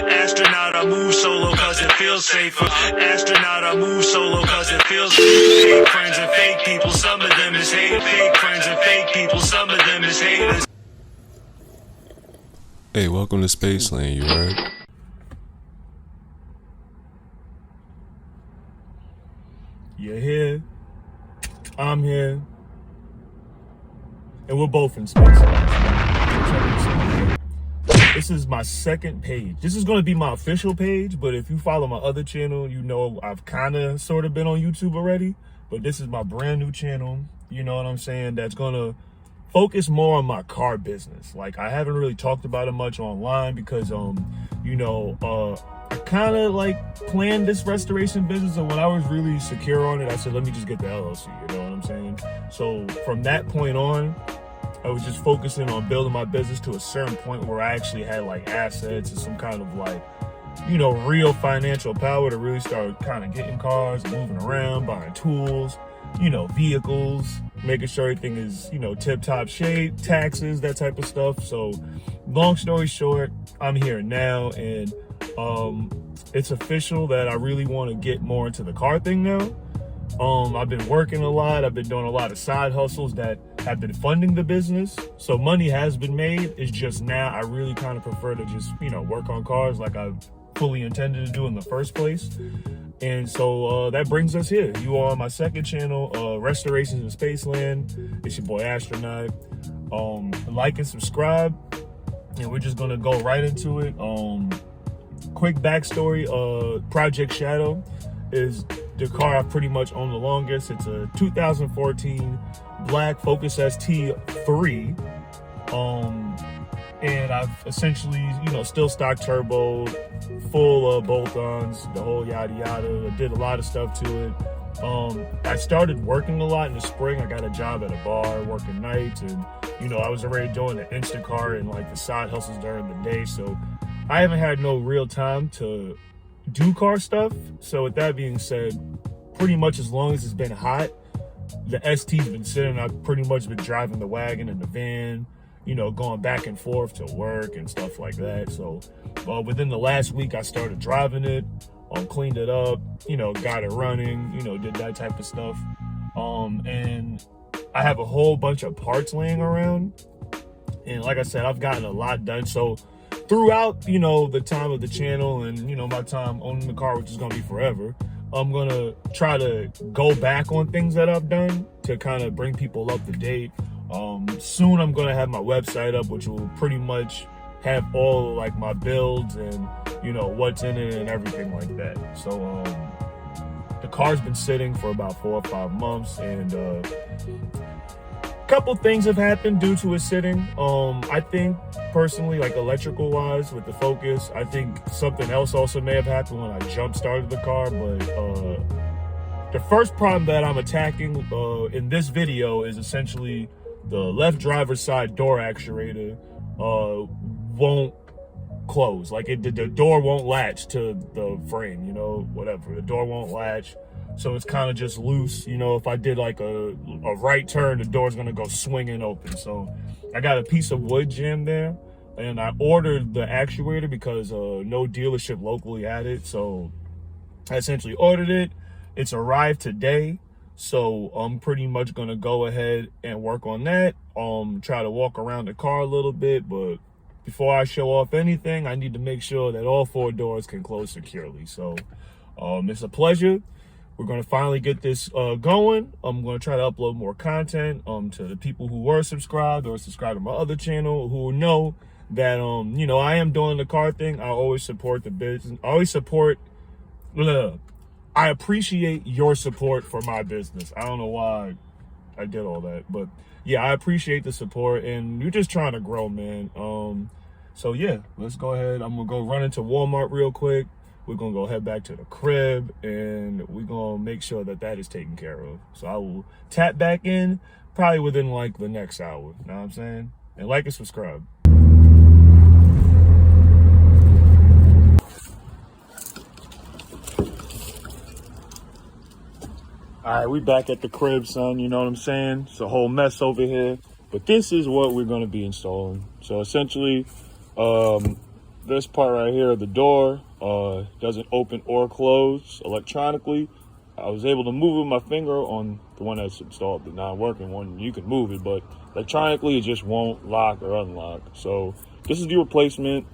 Astronaut, I move solo cause it feels safer. Astronaut, I move solo cause it feels safer. Fake friends and fake people, some of them is hate. Fake friends and fake people, some of them is haters. Hey, welcome to Spaceland, you heard? You're here, I'm here, and we're both in space. This is my second page. This is going to be my official page, but if you follow my other channel, you know I've kind of sort of been on YouTube already, but this is my brand new channel, you know what I'm saying, that's going to focus more on my car business. Like, I haven't really talked about it much online because, you know, I kind of like planned this restoration business, and when I was really secure on it, I said, let me just get the LLC, you know what I'm saying? So from that point on, I was just focusing on building my business to a certain point where I actually had like assets and some kind of like, you know, real financial power to really start kind of getting cars, moving around, buying tools, you know, vehicles, making sure everything is, you know, tip-top shape, taxes, that type of stuff. So long story short, I'm here now, and it's official that I really want to get more into the car thing now. I've been working a lot. I've been doing a lot of side hustles that have been funding the business. So money has been made. It's just now I really kind of prefer to just, you know, work on cars like I fully intended to do in the first place. And so that brings us here. You are on my second channel, Restorations in Spaceland. It's your boy Astronaut. Like and subscribe, and we're just gonna go right into it. Quick backstory, Project Shadow is the car I've pretty much owned the longest. It's a 2014 black Focus ST3. And I've essentially, you know, still stock turbo, full bolt-ons, the whole yada yada. I did a lot of stuff to it. I started working a lot in the spring. I got a job at a bar, working nights, and, you know, I was already doing the Instacart and like the side hustles during the day. So I haven't had no real time to do car stuff. So with that being said, pretty much as long as it's been hot, the ST's been sitting. I've pretty much been driving the wagon and the van, you know, going back and forth to work and stuff like that. So within the last week, I started driving it, cleaned it up, you know, got it running, you know, did that type of stuff. And I have a whole bunch of parts laying around. And like I said, I've gotten a lot done. So throughout, you know, the time of the channel and, you know, my time owning the car, which is going to be forever, I'm going to try to go back on things that I've done to kind of bring people up to date. Soon I'm going to have my website up, which will pretty much have all like my builds and, you know, what's in it and everything like that. So the car's been sitting for about 4 or 5 months, and a couple things have happened due to it sitting. I think personally, like electrical wise with the Focus, I think something else also may have happened when I jump started the car. But the first problem that I'm attacking in this video is essentially the left driver's side door actuator won't close. Like the door won't latch to the frame, you know, whatever. The door won't latch. So it's kind of just loose. You know, if I did like a right turn, the door's gonna go swinging open. So I got a piece of wood jammed there, and I ordered the actuator because no dealership locally had it. So I essentially ordered it. It's arrived today. So I'm pretty much gonna go ahead and work on that. Try to walk around the car a little bit, but before I show off anything, I need to make sure that all 4 doors can close securely. So it's a pleasure. We're going to finally get this going. I'm going to try to upload more content to the people who were subscribed or subscribed to my other channel, who know that, you know, I am doing the car thing. I always support the business. I appreciate your support for my business. I don't know why I did all that, but yeah, I appreciate the support, and you're just trying to grow, man. So yeah, let's go ahead. I'm going to go run into Walmart real quick. We're going to go head back to the crib, and we're going to make sure that that is taken care of. So I will tap back in probably within like the next hour. You know what I'm saying? And like and subscribe. All right, we back at the crib, son. You know what I'm saying? It's a whole mess over here. But this is what we're going to be installing. So essentially, this part right here, the door doesn't open or close electronically. I was able to move it with my finger on the one that's installed, the non-working one. You can move it, but electronically it just won't lock or unlock. So this is the replacement,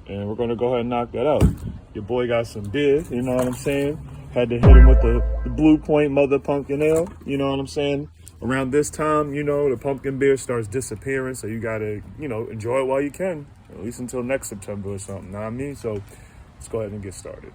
and we're gonna go ahead and knock that out. Your boy got some beer, you know what I'm saying? Had to hit him with the Blue Point Mother Pumpkin Ale, you know what I'm saying? Around this time, you know, the pumpkin beer starts disappearing, so you gotta, you know, enjoy it while you can, at least until next September or something, know what I mean? So let's go ahead and get started.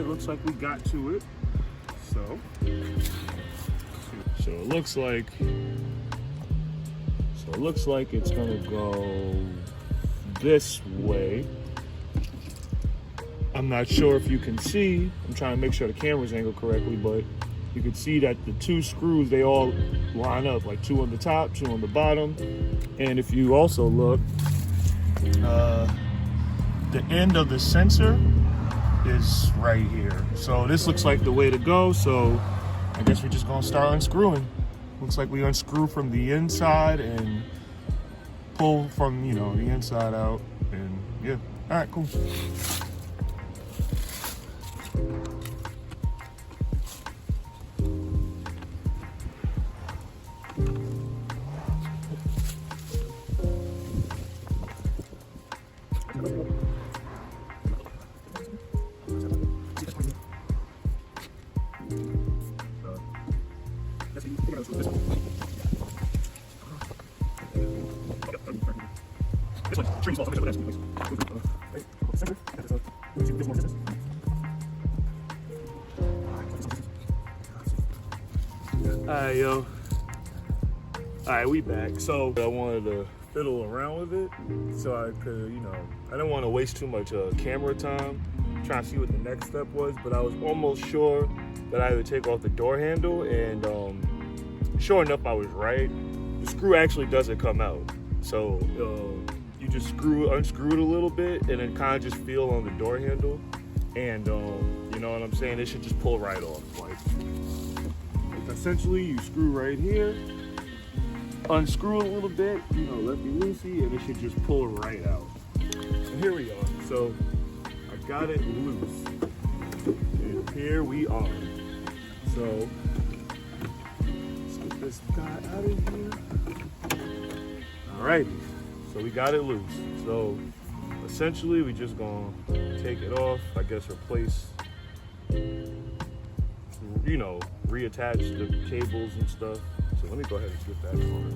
Looks like we got to it. So it looks like it's gonna go this way. I'm not sure if you can see. I'm trying to make sure the camera's angled correctly, but you can see that the two screws, they all line up, like two on the top, two on the bottom. And if you also look, the end of the sensor is right here. So this looks like the way to go. So I guess we're just gonna start unscrewing. Looks like we unscrew from the inside and pull from, you know, the inside out. And yeah, all right, cool. Alright, yo. Alright, we back. So I wanted to fiddle around with it so I could, you know, I didn't want to waste too much camera time trying to see what the next step was, but I was almost sure that I would take off the door handle, and sure enough, I was right. The screw actually doesn't come out. So you just unscrew it a little bit and then kind of just feel on the door handle, and you know what I'm saying? It should just pull right off. Like essentially, you screw right here, unscrew a little bit, you know, lefty-loosey, and it should just pull right out. And here we are. So I got it loose, and here we are. So let's get this guy out of here. Alrighty, so we got it loose. So essentially, we just gonna take it off, I guess replace, you know, reattach the cables and stuff. So let me go ahead and get that on.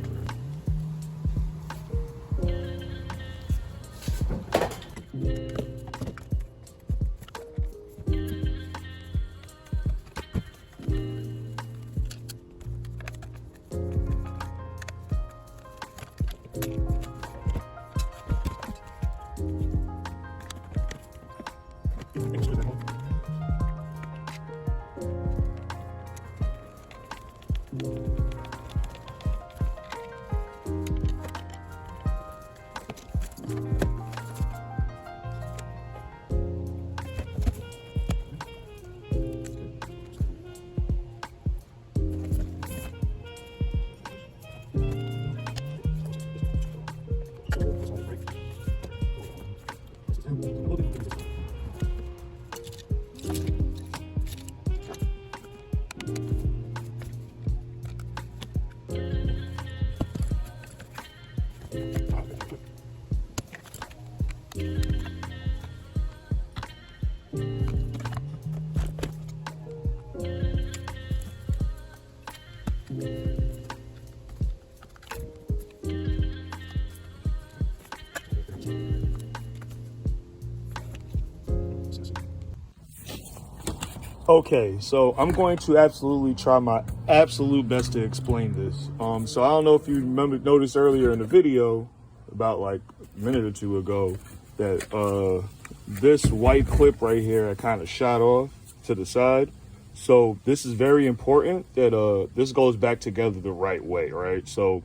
Okay, so I'm going to absolutely try my absolute best to explain this. So I don't know if you noticed earlier in the video, about like a minute or two ago, that this white clip right here I kind of shot off to the side. So this is very important that this goes back together the right way, right? So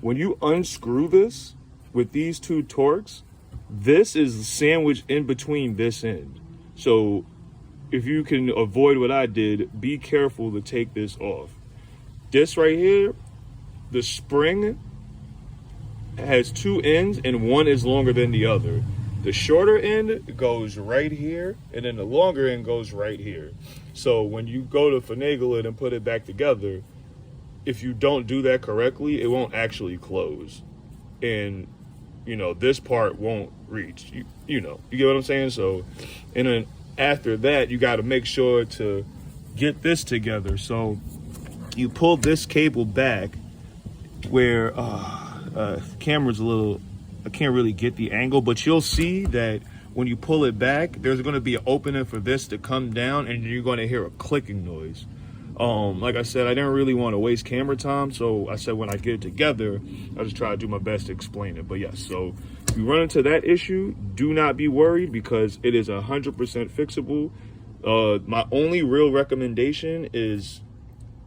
when you unscrew this with these two Torx, this is sandwiched in between this end. So if you can avoid what I did, be careful to take this off. This right here, the spring has two ends and one is longer than the other. The shorter end goes right here and then the longer end goes right here. So when you go to finagle it and put it back together, if you don't do that correctly, it won't actually close. And you know, this part won't reach. You know, you get what I'm saying? So, and then after that, you got to make sure to get this together. So you pull this cable back where camera's a little, I can't really get the angle, but you'll see that when you pull it back, there's going to be an opening for this to come down and you're going to hear a clicking noise. Like I said, I didn't really want to waste camera time, so I said when I get it together, I'll just try to do my best to explain it. But yes, so if you run into that issue, do not be worried because it is 100% fixable. My only real recommendation is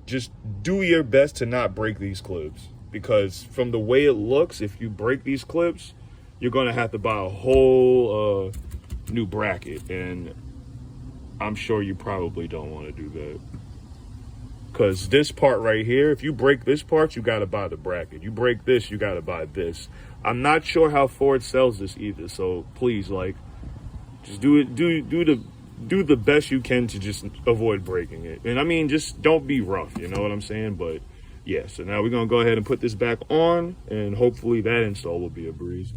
just do your best to not break these clips, because from the way it looks, if you break these clips, you're going to have to buy a whole new bracket, and I'm sure you probably don't want to do that. Because this part right here, if you break this part, you got to buy the bracket. You break this, you got to buy this. I'm not sure how Ford sells this either, so please, like, just do the best you can to just avoid breaking it. And I mean, just don't be rough, you know what I'm saying? But yeah, so now we're gonna go ahead and put this back on, and hopefully that install will be a breeze.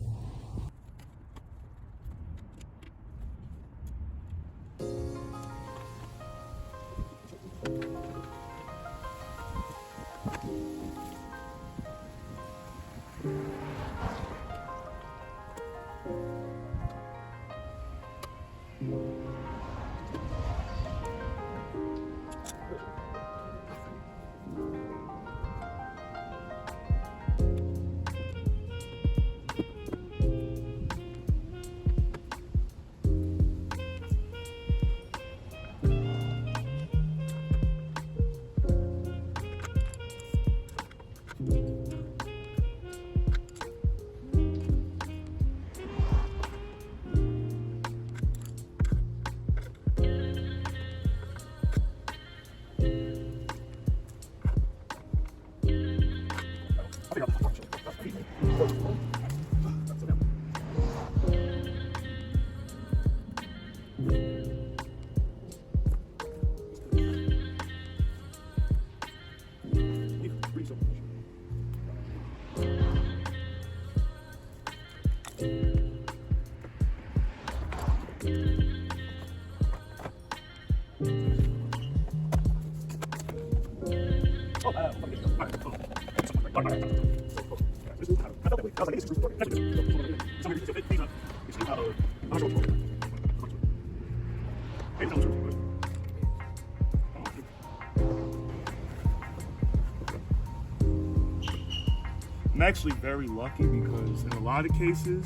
I'm actually very lucky because in a lot of cases,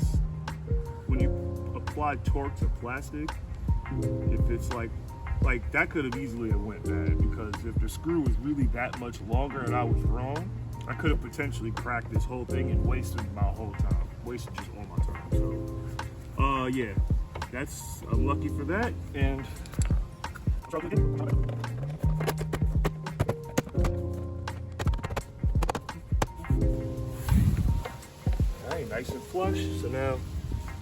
when you apply torque to plastic, if it's like that could have easily went bad, because if the screw was really that much longer and I was wrong, I could have potentially cracked this whole thing and wasted my whole time, wasted just all my time. So, yeah, I'm lucky for that, and I'll try again. Alright, nice and flush. So now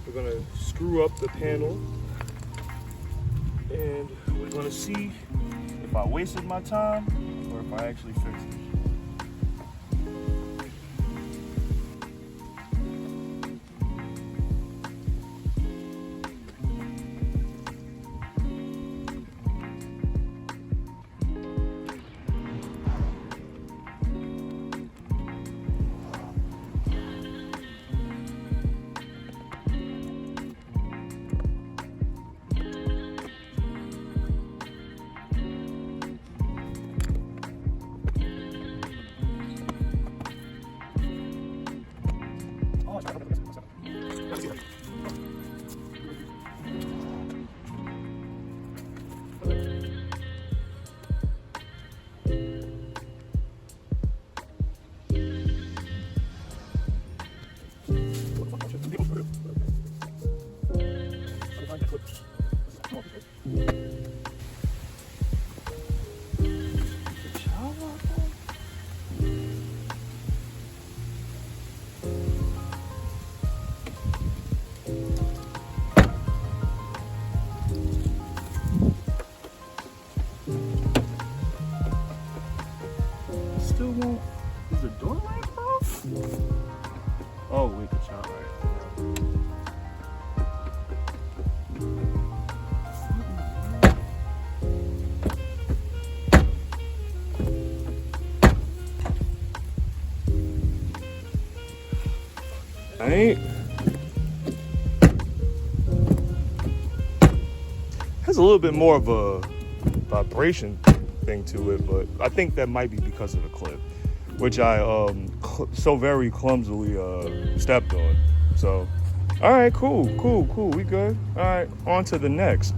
we're gonna screw up the panel, and we're gonna see if I wasted my time or if I actually fixed it. still won't. Is the door lamp broke? Oh, wait, the shot right. Ain't. Has a little bit more of a vibration thing to it, but I think that might be because of the clip, which I so very clumsily stepped on. So, all right, cool, we good. All right, on to the next.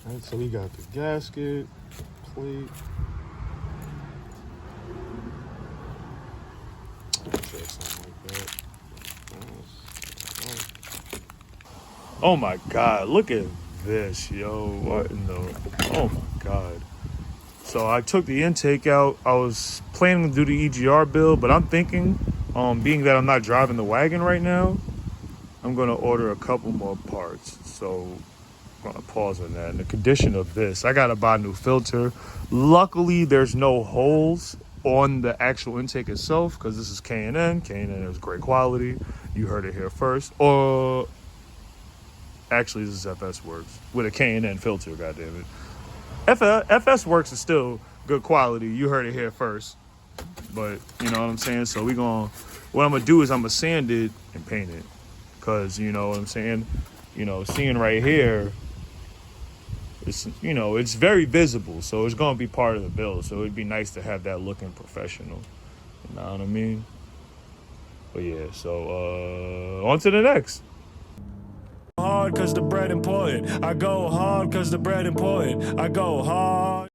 All right, so we got the gasket, plate. Check something like that. Oh my God, look at this, yo. What in the, oh my God. So I took the intake out. I was planning to do the EGR build, but I'm thinking, being that I'm not driving the wagon right now, I'm gonna order a couple more parts. So I'm gonna pause on that. And the condition of this, I gotta buy a new filter. Luckily, there's no holes on the actual intake itself because this is K&N. K&N is great quality. You heard it here first. Or actually, this is FS Works with a K&N filter. Goddamn it, FS Works is still good quality. You heard it here first. But you know what I'm saying. So what I'm gonna do is I'm gonna sand it and paint it, cause you know what I'm saying. You know, seeing right here, it's, you know, it's very visible, so it's gonna be part of the build. So it'd be nice to have that looking professional. You know what I mean? But yeah, so on to the next. Hard cause the bread important. I go hard cause the bread important. I go hard.